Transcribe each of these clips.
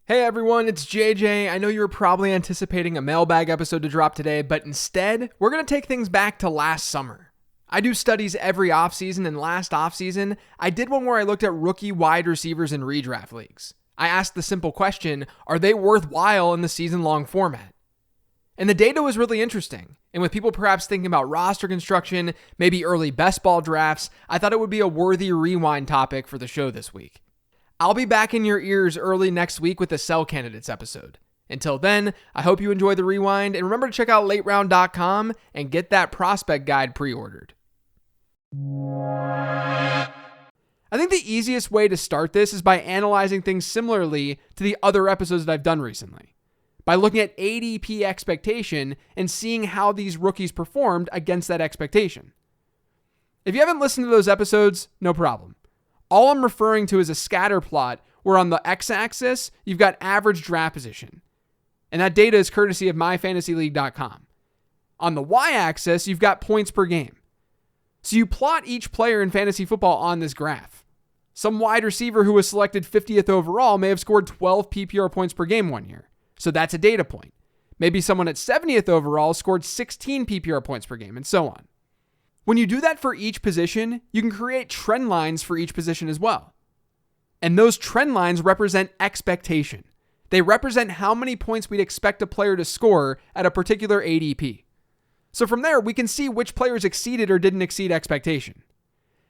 Hey everyone, it's JJ. I know you were probably anticipating a mailbag episode to drop today, but instead, we're going to take things back to last summer. I do studies every offseason, and last offseason, I did one where I looked at rookie wide receivers in redraft leagues. I asked the simple question, are they worthwhile in the season-long format? And the data was really interesting, and with people perhaps thinking about roster construction, maybe early best ball drafts, I thought it would be a worthy rewind topic for the show this week. I'll be back in your ears early next week with the Sell Candidates episode. Until then, I hope you enjoy the rewind, and remember to check out lateround.com and get that prospect guide pre-ordered. I think the easiest way to start this is by analyzing things similarly to the other episodes that I've done recently, by looking at ADP expectation and seeing how these rookies performed against that expectation. If you haven't listened to those episodes, no problem. All I'm referring to is a scatter plot where on the x-axis, you've got average draft position. And that data is courtesy of myfantasyleague.com. On the y-axis, you've got points per game. So you plot each player in fantasy football on this graph. Some wide receiver who was selected 50th overall may have scored 12 PPR points per game one year. So that's a data point. Maybe someone at 70th overall scored 16 PPR points per game, and so on. When you do that for each position, you can create trend lines for each position as well. And those trend lines represent expectation. They represent how many points we'd expect a player to score at a particular ADP. So from there, we can see which players exceeded or didn't exceed expectation.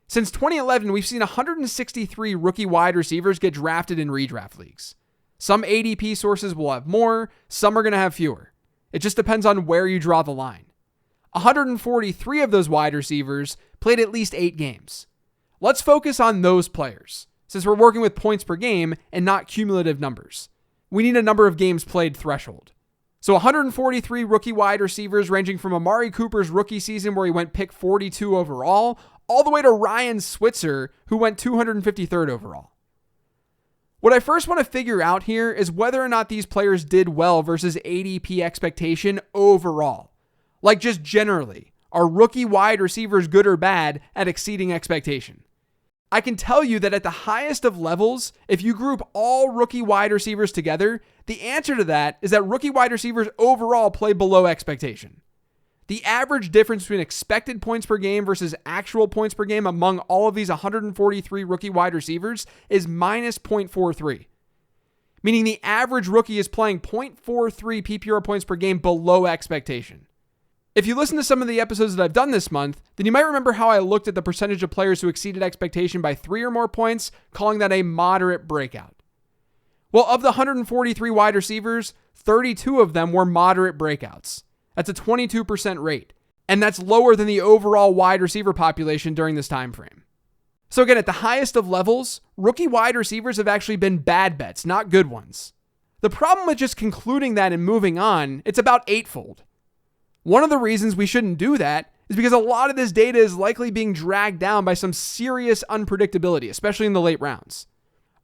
Since 2011, we've seen 163 rookie wide receivers get drafted in redraft leagues. Some ADP sources will have more, some are going to have fewer. It just depends on where you draw the line. 143 of those wide receivers played at least 8 games. Let's focus on those players, since we're working with points per game and not cumulative numbers. We need a number of games played threshold. So 143 rookie wide receivers ranging from Amari Cooper's rookie season where he went pick 42 overall, all the way to Ryan Switzer, who went 253rd overall. What I first want to figure out here is whether or not these players did well versus ADP expectation overall. Like just generally, are rookie wide receivers good or bad at exceeding expectation? I can tell you that at the highest of levels, if you group all rookie wide receivers together, the answer to that is that rookie wide receivers overall play below expectation. The average difference between expected points per game versus actual points per game among all of these 143 rookie wide receivers is minus 0.43. Meaning the average rookie is playing 0.43 PPR points per game below expectation. If you listen to some of the episodes that I've done this month, then you might remember how I looked at the percentage of players who exceeded expectation by 3 or more points, calling that a moderate breakout. Well, of the 143 wide receivers, 32 of them were moderate breakouts. That's a 22% rate, and that's lower than the overall wide receiver population during this time frame. So again, at the highest of levels, rookie wide receivers have actually been bad bets, not good ones. The problem with just concluding that and moving on, it's about eightfold. One of the reasons we shouldn't do that is because a lot of this data is likely being dragged down by some serious unpredictability, especially in the late rounds.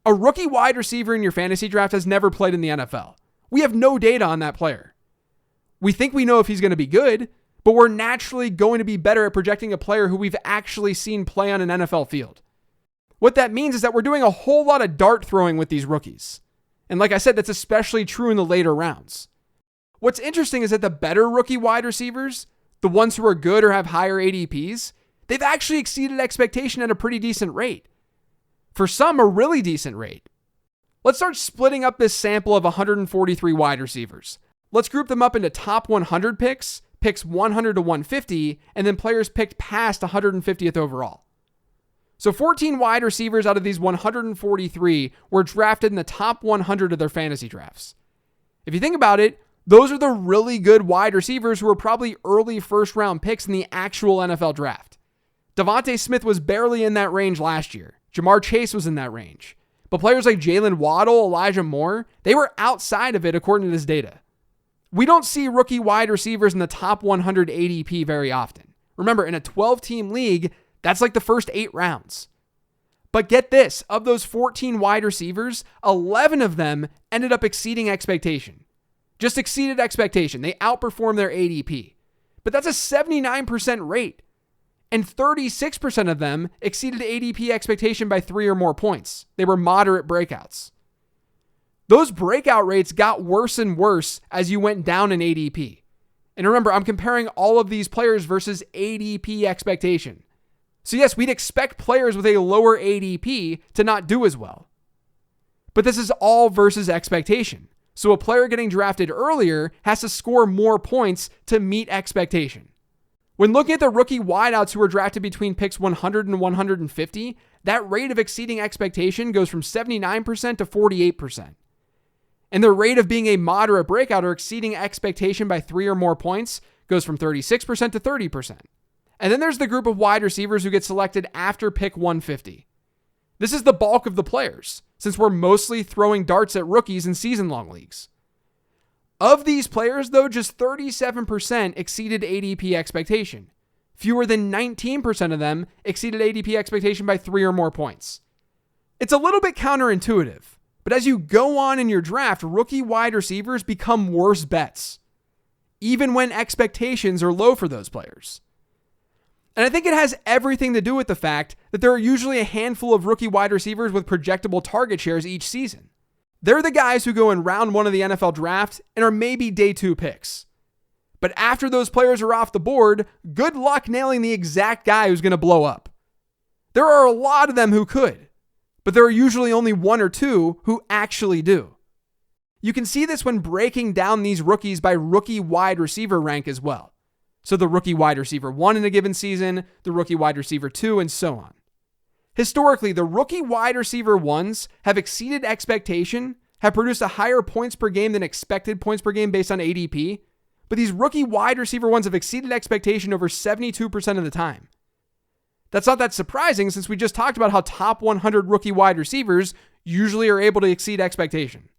A rookie wide receiver in your fantasy draft has never played in the NFL. We have no data on that player. We think we know if he's going to be good, but we're naturally going to be better at projecting a player who we've actually seen play on an NFL field. What that means is that we're doing a whole lot of dart throwing with these rookies. And like I said, that's especially true in the later rounds. What's interesting is that the better rookie wide receivers, the ones who are good or have higher ADPs, they've actually exceeded expectation at a pretty decent rate. For some, a really decent rate. Let's start splitting up this sample of 143 wide receivers. Let's group them up into top 100 picks, picks 100 to 150, and then players picked past 150th overall. So 14 wide receivers out of these 143 were drafted in the top 100 of their fantasy drafts. If you think about it, those are the really good wide receivers who were probably early first-round picks in the actual NFL draft. Devontae Smith was barely in that range last year. Jamar Chase was in that range. But players like Jalen Waddle, Elijah Moore, they were outside of it according to this data. We don't see rookie wide receivers in the top 100 ADP very often. Remember, in a 12-team league, that's like the first 8 rounds. But get this, of those 14 wide receivers, 11 of them ended up exceeding expectation. Just exceeded expectation. They outperformed their ADP. But that's a 79% rate. And 36% of them exceeded ADP expectation by 3 or more points. They were moderate breakouts. those breakout rates got worse and worse as you went down in ADP. And remember, I'm comparing all of these players versus ADP expectation. So yes, we'd expect players with a lower ADP to not do as well. But this is all versus expectation. So a player getting drafted earlier has to score more points to meet expectation. When looking at the rookie wideouts who were drafted between picks 100 and 150, that rate of exceeding expectation goes from 79% to 48%. And the rate of being a moderate breakout or exceeding expectation by 3 or more points goes from 36% to 30%. And then there's the group of wide receivers who get selected after pick 150. This is the bulk of the players, since we're mostly throwing darts at rookies in season-long leagues. Of these players, though, just 37% exceeded ADP expectation. Fewer than 19% of them exceeded ADP expectation by 3 or more points. It's a little bit counterintuitive, but as you go on in your draft, rookie wide receivers become worse bets, even when expectations are low for those players. And I think it has everything to do with the fact that there are usually a handful of rookie wide receivers with projectable target shares each season. They're the guys who go in round 1 of the NFL draft and are maybe day 2 picks. But after those players are off the board, good luck nailing the exact guy who's going to blow up. There are a lot of them who could, but there are usually only 1 or 2 who actually do. You can see this when breaking down these rookies by rookie wide receiver rank as well. So the rookie wide receiver 1 in a given season, the rookie wide receiver 2, and so on. Historically, the rookie wide receiver 1s have exceeded expectation, have produced a higher points per game than expected points per game based on ADP, but these rookie wide receiver 1s have exceeded expectation over 72% of the time. That's not that surprising since we just talked about how top 100 rookie wide receivers usually are able to exceed expectation.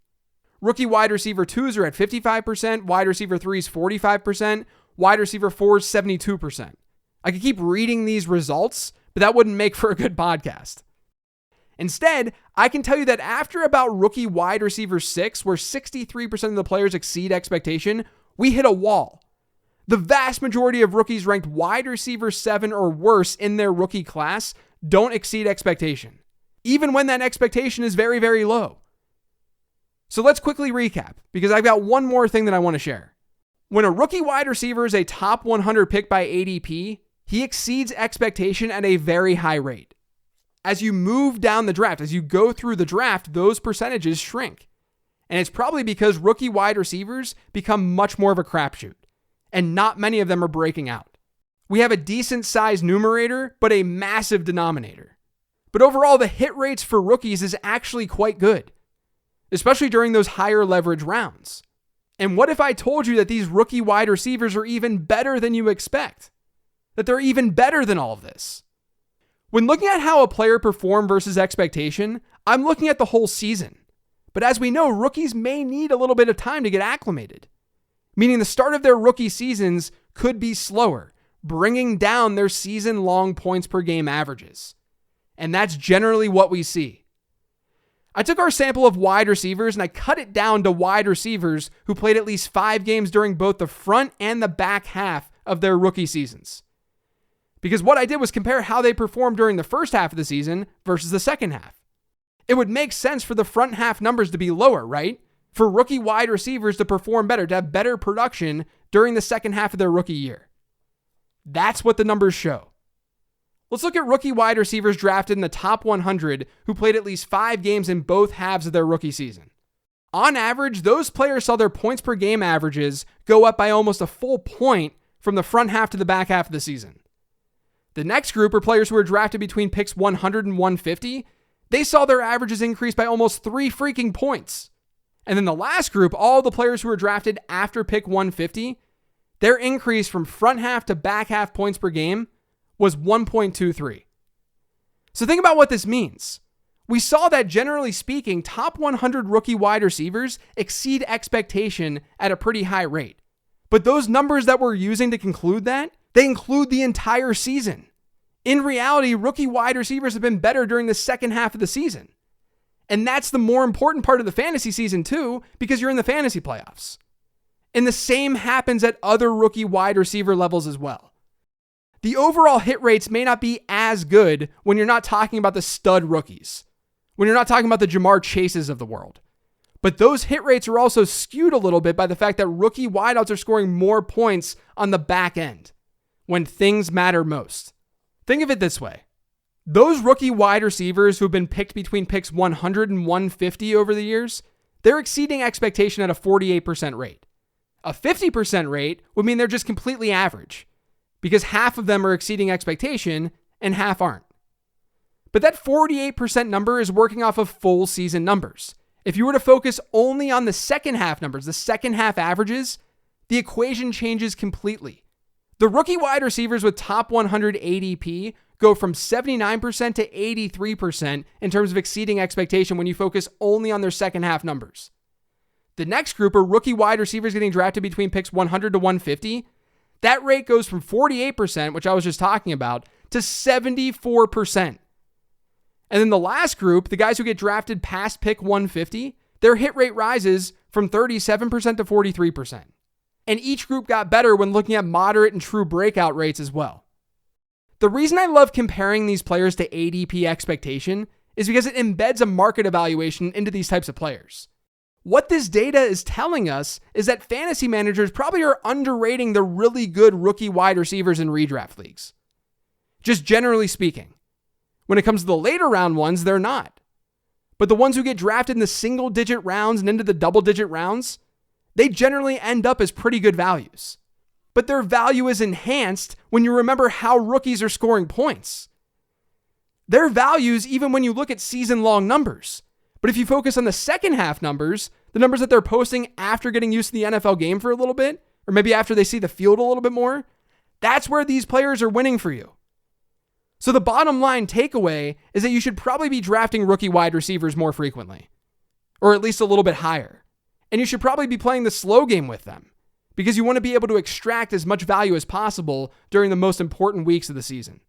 Rookie wide receiver 2s are at 55%, wide receiver 3s 45%, wide receiver 4s 72%. I could keep reading these results, but that wouldn't make for a good podcast. Instead, I can tell you that after about rookie wide receiver 6, where 63% of the players exceed expectation, we hit a wall. The vast majority of rookies ranked wide receiver 7 or worse in their rookie class don't exceed expectation, even when that expectation is very, very low. So let's quickly recap, because I've got one more thing that I want to share. When a rookie wide receiver is a top 100 pick by ADP, he exceeds expectation at a very high rate. As you move down the draft, as you go through the draft, those percentages shrink. And it's probably because rookie wide receivers become much more of a crapshoot, and not many of them are breaking out. We have a decent sized numerator, but a massive denominator. But overall, the hit rates for rookies is actually quite good, especially during those higher leverage rounds. And what if I told you that these rookie wide receivers are even better than you expect? That they're even better than all of this? When looking at how a player performed versus expectation, I'm looking at the whole season. But as we know, rookies may need a little bit of time to get acclimated, meaning the start of their rookie seasons could be slower, bringing down their season-long points per game averages. And that's generally what we see. I took our sample of wide receivers and I cut it down to wide receivers who played at least 5 games during both the front and the back half of their rookie seasons. Because what I did was compare how they performed during the first half of the season versus the second half. It would make sense for the front half numbers to be lower, right? For rookie wide receivers to perform better, to have better production during the second half of their rookie year. That's what the numbers show. Let's look at rookie wide receivers drafted in the top 100 who played at least 5 games in both halves of their rookie season. On average, those players saw their points per game averages go up by almost a full point from the front half to the back half of the season. The next group are players who were drafted between picks 100 and 150. They saw their averages increase by almost 3 freaking points. And then the last group, all the players who were drafted after pick 150, their increase from front half to back half points per game was 1.23. So think about what this means. We saw that generally speaking, top 100 rookie wide receivers exceed expectation at a pretty high rate. But those numbers that we're using to conclude that, they include the entire season. In reality, rookie wide receivers have been better during the second half of the season. And that's the more important part of the fantasy season too, because you're in the fantasy playoffs. And the same happens at other rookie wide receiver levels as well. The overall hit rates may not be as good when you're not talking about the stud rookies, when you're not talking about the Jamar Chases of the world. But those hit rates are also skewed a little bit by the fact that rookie wideouts are scoring more points on the back end when things matter most. Think of it this way. Those rookie wide receivers who have been picked between picks 100 and 150 over the years, they're exceeding expectation at a 48% rate. A 50% rate would mean they're just completely average, because half of them are exceeding expectation and half aren't. But that 48% number is working off of full season numbers. If you were to focus only on the second half numbers, the second half averages, the equation changes completely. The rookie wide receivers with top 100 ADP go from 79% to 83% in terms of exceeding expectation when you focus only on their second half numbers. The next group are rookie wide receivers getting drafted between picks 100 to 150. That rate goes from 48%, which I was just talking about, to 74%. And then the last group, the guys who get drafted past pick 150, their hit rate rises from 37% to 43%. And each group got better when looking at moderate and true breakout rates as well. The reason I love comparing these players to ADP expectation is because it embeds a market evaluation into these types of players. What this data is telling us is that fantasy managers probably are underrating the really good rookie wide receivers in redraft leagues. Just generally speaking. When it comes to the later round ones, they're not. But the ones who get drafted in the single-digit rounds and into the double-digit rounds, they generally end up as pretty good values. But their value is enhanced when you remember how rookies are scoring points. Their values even when you look at season-long numbers. But if you focus on the second half numbers, the numbers that they're posting after getting used to the NFL game for a little bit, or maybe after they see the field a little bit more, that's where these players are winning for you. So the bottom line takeaway is that you should probably be drafting rookie wide receivers more frequently, or at least a little bit higher. And you should probably be playing the slow game with them because you want to be able to extract as much value as possible during the most important weeks of the season.